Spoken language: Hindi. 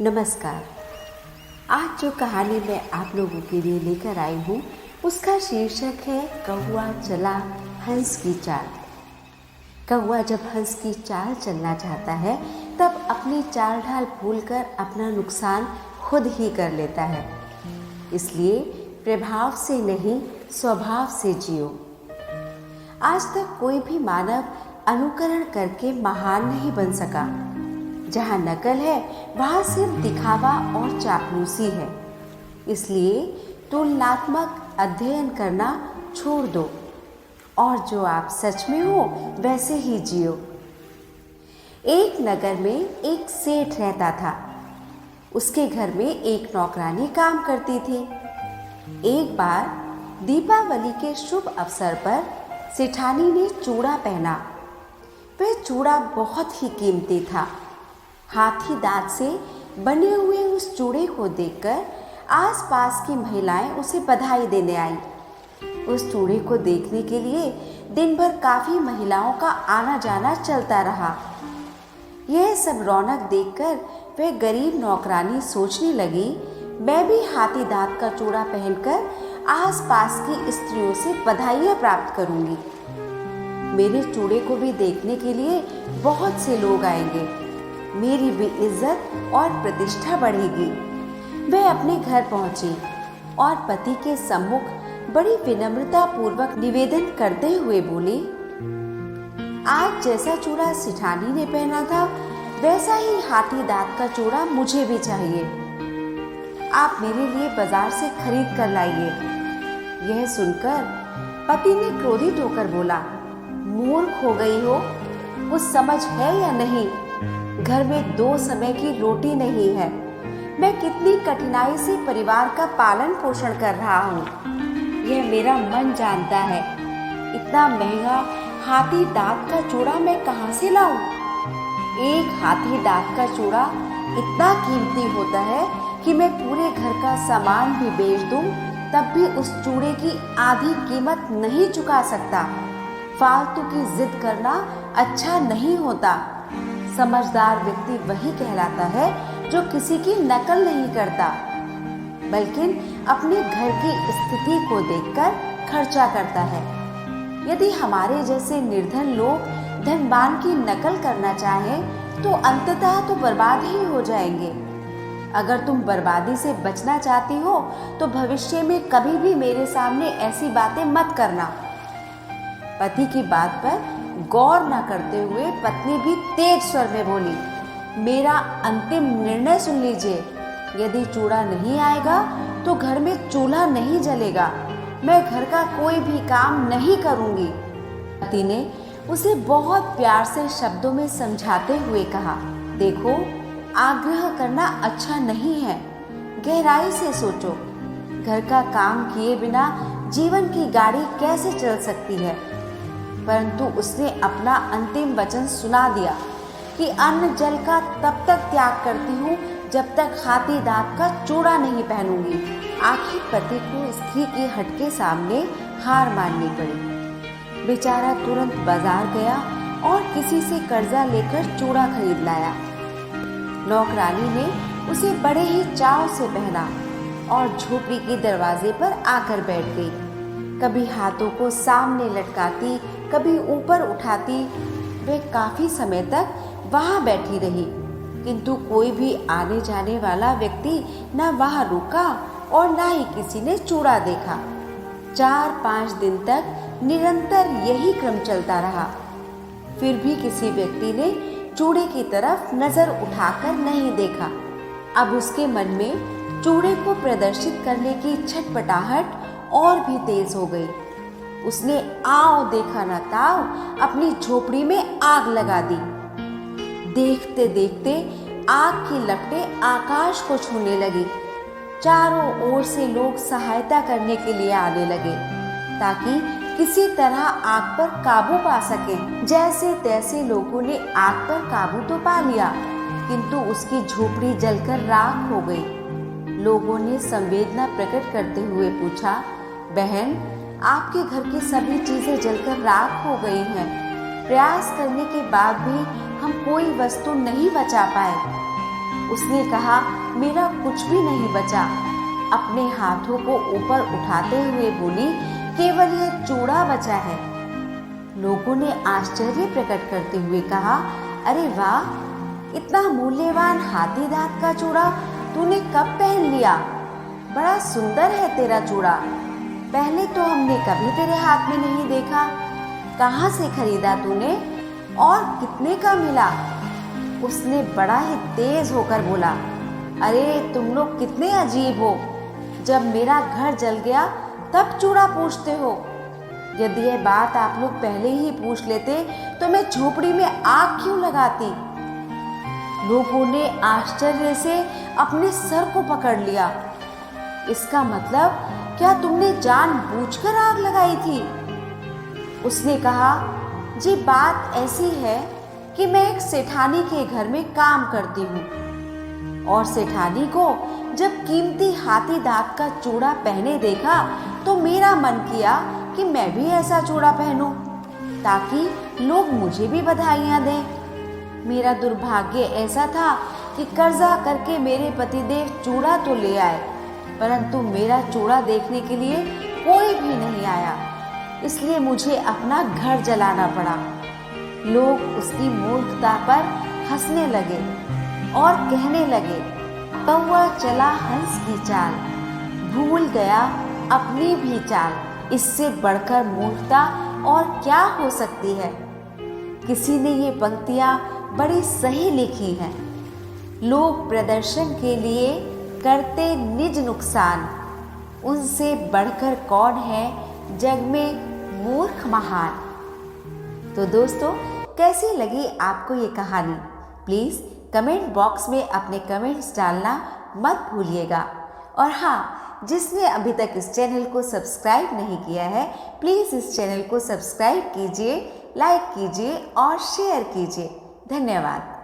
नमस्कार। आज जो कहानी मैं आप लोगों के लिए लेकर आई हूँ उसका शीर्षक है कौवा चला हंस की चाल। कौवा जब हंस की चाल चलना चाहता है तब अपनी चाल ढाल भूलकर अपना नुकसान खुद ही कर लेता है। इसलिए प्रभाव से नहीं स्वभाव से जियो। आज तक कोई भी मानव अनुकरण करके महान नहीं बन सका। जहाँ नकल है वहाँ सिर्फ दिखावा और चापलूसी है। इसलिए तुलनात्मक अध्ययन करना छोड़ दो और जो आप सच में हो वैसे ही जियो। एक नगर में एक सेठ रहता था। उसके घर में एक नौकरानी काम करती थी। एक बार दीपावली के शुभ अवसर पर सेठानी ने चूड़ा पहना। वह चूड़ा बहुत ही कीमती था। हाथी दांत से बने हुए उस चूड़े को देखकर आसपास की महिलाएं उसे बधाई देने आई। उस चूड़े को देखने के लिए दिन भर काफी महिलाओं का आना जाना चलता रहा। यह सब रौनक देखकर वह गरीब नौकरानी सोचने लगी, मैं भी हाथी दांत का चूड़ा पहनकर आसपास की स्त्रियों से बधाइयां प्राप्त करूंगी। मेरे चूड़े को भी देखने के लिए बहुत से लोग आएंगे। मेरी भी इज्जत और प्रतिष्ठा बढ़ेगी। वह अपने घर पहुंची और पति के सम्मुख बड़ी विनम्रता पूर्वक निवेदन करते हुए बोली, आज जैसा चूड़ा सेठानी ने पहना था वैसा ही हाथी दांत का चूड़ा मुझे भी चाहिए। आप मेरे लिए बाजार से खरीद कर लाइए। यह सुनकर पति ने क्रोधित होकर बोला, मूर्ख हो गई हो, कुछ समझ है या नहीं? घर में 2 समय की रोटी नहीं है। मैं कितनी कठिनाई से परिवार का पालन पोषण कर रहा हूँ, यह मेरा मन जानता है। इतना महंगा हाथी दांत का चूड़ा मैं कहाँ से लाऊं? एक हाथी दांत का चूड़ा इतना कीमती होता है कि मैं पूरे घर का सामान भी बेच दूं तब भी उस चूड़े की आधी कीमत नहीं चुका सकता। फालतू की जिद करना अच्छा नहीं होता। समझदार व्यक्ति वही कहलाता है जो किसी की नकल नहीं करता बल्कि अपने घर की स्थिति को देखकर खर्चा करता है। यदि हमारे जैसे निर्धन लोग धनवान की नकल करना चाहें तो अंततः तो बर्बाद ही हो जाएंगे। अगर तुम बर्बादी से बचना चाहती हो तो भविष्य में कभी भी मेरे सामने ऐसी बातें मत करना। पति की बात पर गौर न करते हुए पत्नी भी तेज स्वर में बोली, मेरा अंतिम निर्णय सुन लीजिए। यदि चूड़ा नहीं आएगा तो घर में चूल्हा नहीं जलेगा। मैं घर का कोई भी काम नहीं करूंगी। पति ने उसे बहुत प्यार से शब्दों में समझाते हुए कहा, देखो, आग्रह करना अच्छा नहीं है। गहराई से सोचो। घर का काम किए बिना जीवन की गाड़ी कैसे चल सकती है? परंतु उसने अपना अंतिम वचन सुना दिया कि अन्न जल का तब तक त्याग करती हूँ जब तक हाथी दांत का चूड़ा नहीं पहनूंगी। आखिर पति को स्त्री की हट के सामने हार माननी पड़ी। बेचारा तुरंत बाजार गया और किसी से कर्जा लेकर चूड़ा खरीद लाया। नौकरानी ने उसे बड़े ही चाव से पहना और झोपड़ी के दरवाजे पर आकर बैठ गई। कभी हाथों को सामने लटकाती, कभी ऊपर उठाती। वे काफी समय तक वहां बैठी रही, किंतु कोई भी आने जाने वाला व्यक्ति न वहां रुका और न ही किसी ने चूड़ा देखा। 4-5 दिन तक निरंतर यही क्रम चलता रहा। फिर भी किसी व्यक्ति ने चूड़े की तरफ नजर उठाकर नहीं देखा। अब उसके मन में चूड़े को प्रदर्शित करने की छटपटाहट और भी तेज हो गई। उसने आओ देखा न ताओ अपनी झोपड़ी में आग लगा दी। देखते देखते आग की लपटें आकाश को छूने लगी। चारों ओर से लोग सहायता करने के लिए आने लगे ताकि किसी तरह आग पर काबू पा सके। जैसे तैसे लोगों ने आग पर काबू तो पा लिया, किंतु उसकी झोपड़ी जलकर राख हो गई। लोगों ने संवेदना प्रकट करते हुए पूछा, बहन, आपके घर की सभी चीजें जलकर राख हो गई हैं। प्रयास करने के बाद भी हम कोई वस्तु नहीं बचा पाए। उसने कहा, मेरा कुछ भी नहीं बचा। अपने हाथों को ऊपर उठाते हुए बोली, केवल यह चूड़ा बचा है। लोगों ने आश्चर्य प्रकट करते हुए कहा, अरे वाह, इतना मूल्यवान हाथी दांत का चूड़ा तूने कब पहन लिया? बड़ा सुंदर है तेरा चूड़ा। पहले तो हमने कभी तेरे हाथ में नहीं देखा। कहाँ से खरीदा तूने और कितने का मिला? उसने बड़ा ही तेज होकर बोला, अरे तुम लोग कितने अजीब हो। जब मेरा घर जल गया तब चूड़ा पूछते हो। यदि यह बात आप लोग पहले ही पूछ लेते तो मैं झोपड़ी में आग क्यों लगाती? लोगों ने आश्चर्य से अपने सर को पकड़ लिया। इसका मतलब क्या तुमने जानबूझकर आग लगाई थी? उसने कहा, जी बात ऐसी है कि मैं एक सेठानी के घर में काम करती हूँ और सेठानी को जब कीमती हाथी दांत का चूड़ा पहने देखा तो मेरा मन किया कि मैं भी ऐसा चूड़ा पहनूं ताकि लोग मुझे भी बधाइयाँ दें। मेरा दुर्भाग्य ऐसा था कि कर्जा करके मेरे पतिदेव चूड़ा तो ले आए, परंतु मेरा चूड़ा देखने के लिए कोई भी नहीं आया, इसलिए मुझे अपना घर जलाना पड़ा। लोग उसकी मूर्खता पर हंसने लगे और कहने लगे, कौवा चला हंस की चाल, भूल गया अपनी भी चाल। इससे बढ़कर मूर्खता और क्या हो सकती है? किसी ने ये पंक्तियां बड़ी सही लिखी हैं। लोग प्रदर्शन के लिए करते निज नुकसान, उनसे बढ़कर कौन है जग में मूर्ख महान। तो दोस्तों, कैसी लगी आपको ये कहानी? प्लीज़ कमेंट बॉक्स में अपने कमेंट्स डालना मत भूलिएगा। और हाँ, जिसने अभी तक इस चैनल को सब्सक्राइब नहीं किया है, प्लीज़ इस चैनल को सब्सक्राइब कीजिए, लाइक कीजिए और शेयर कीजिए। धन्यवाद।